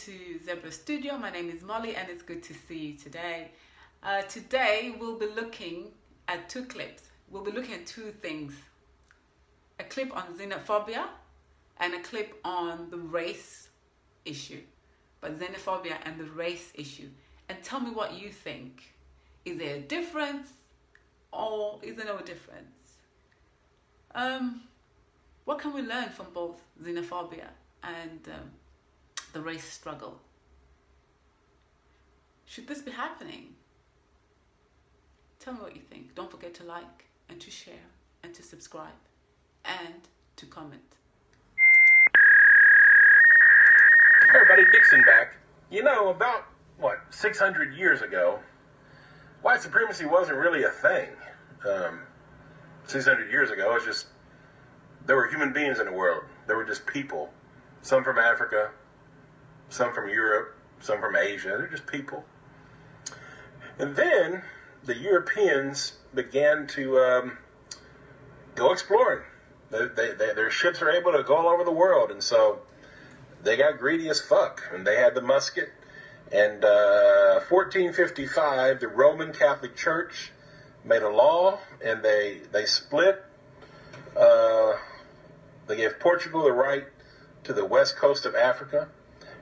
to Zebra Studio. My name is Molly and it's good to see you today. Today we'll be looking at two clips. We'll be looking at two things. A clip on xenophobia and a clip on the race issue. But xenophobia and the race issue. And tell me what you think. Is there a difference or is there no difference? What can we learn from both xenophobia and the race struggle? Should this be happening? Tell me what you think. Don't forget to like and to share and to subscribe and to comment. Everybody, Dixon back. You know, about, 600 years ago, white supremacy wasn't really a thing. 600 years ago, it's just, there were human beings in the world. There were just people. Some from Africa, some from Europe, some from Asia. They're just people. And then the Europeans began to go exploring. Their ships are able to go all over the world. And so they got greedy as fuck. And they had the musket. And 1455, the Roman Catholic Church made a law. And they split. They gave Portugal the right to the west coast of Africa,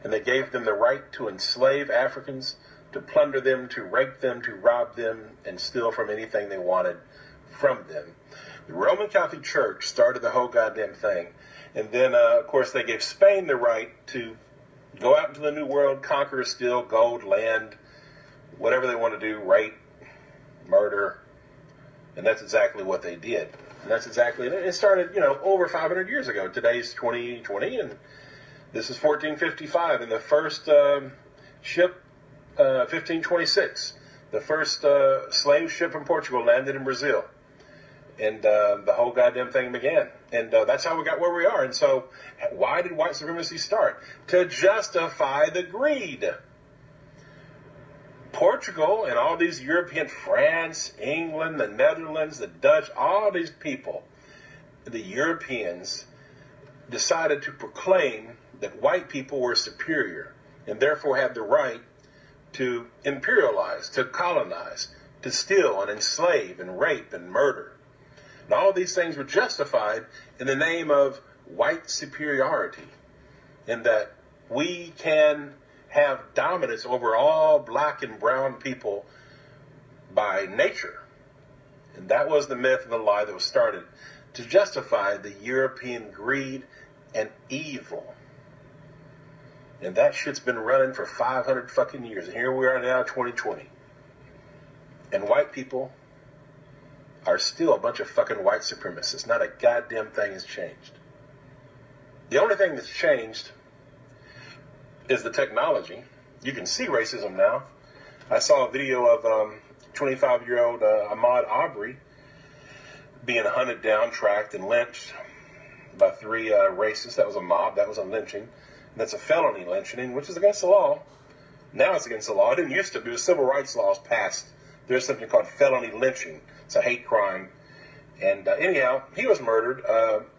and they gave them the right to enslave Africans, to plunder them, to rape them, to rob them, and steal from anything they wanted from them. The Roman Catholic Church started the whole goddamn thing, and then, of course, they gave Spain the right to go out into the New World, conquer, steal gold, land, whatever they want to do, rape, murder, and that's exactly what they did. And that's exactly it. It started, over 500 years ago. Today's 2020, and this is 1455. And the first ship, 1526, the first slave ship from Portugal landed in Brazil. And the whole goddamn thing began. And that's how we got where we are. And so why did white supremacy start? To justify the greed. Portugal and all these European, France, England, the Netherlands, the Dutch, all these people, the Europeans decided to proclaim that white people were superior and therefore had the right to imperialize, to colonize, to steal and enslave and rape and murder. And all of these things were justified in the name of white superiority, in that we can have dominance over all black and brown people by nature. And that was the myth and the lie that was started to justify the European greed and evil. And that shit's been running for 500 fucking years. And here we are now, 2020. And white people are still a bunch of fucking white supremacists. Not a goddamn thing has changed. The only thing that's changed is the technology. You can see racism now. I saw a video of 25-year-old Ahmaud Arbery being hunted down, tracked, and lynched by three racists. That was a mob. That was a lynching. And that's a felony lynching, which is against the law. Now it's against the law. It didn't used to be. Civil rights laws passed. There's something called felony lynching. It's a hate crime. And anyhow, he was murdered.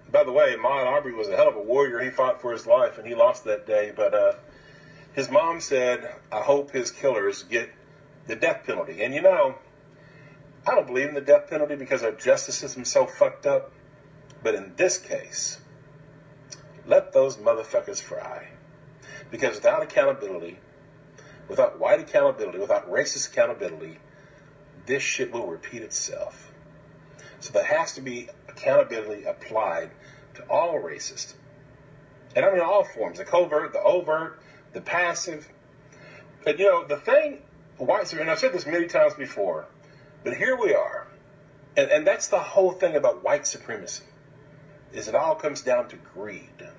By the way, Ahmaud Arbery was a hell of a warrior. He fought for his life, and he lost that day. But his mom said, I hope his killers get the death penalty. And I don't believe in the death penalty because our justice system's so fucked up. But in this case, let those motherfuckers fry. Because without accountability, without white accountability, without racist accountability, this shit will repeat itself. So there has to be accountability applied to all racists. And I mean all forms, the covert, the overt, the passive. But the thing, and I've said this many times before, but here we are. And that's the whole thing about white supremacy, is it all comes down to greed.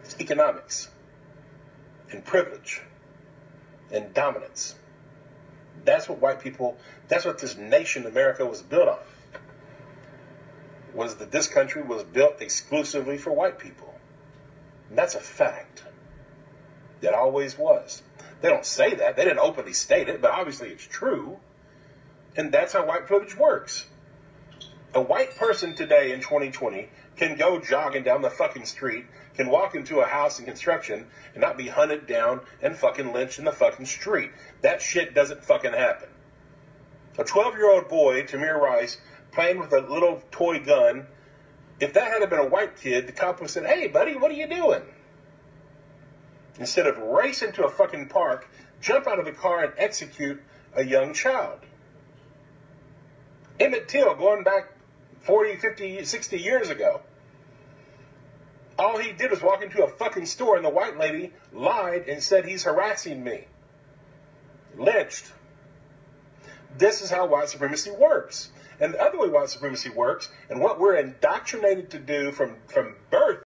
It's economics and privilege and dominance. That's what that's what this nation, America, was built on. Was that this country was built exclusively for white people. And that's a fact. That always was. They don't say that. They didn't openly state it, but obviously it's true. And that's how white privilege works. A white person today in 2020 can go jogging down the fucking street, can walk into a house in construction and not be hunted down and fucking lynched in the fucking street. That shit doesn't fucking happen. A 12-year-old boy, Tamir Rice, playing with a little toy gun, if that had been a white kid, the cop would have said, "Hey, buddy, what are you doing?" Instead of racing to a fucking park, jump out of the car and execute a young child. Emmett Till, going back 40, 50, 60 years ago. All he did was walk into a fucking store and the white lady lied and said he's harassing me. Lynched. This is how white supremacy works. And the other way white supremacy works, and what we're indoctrinated to do from birth,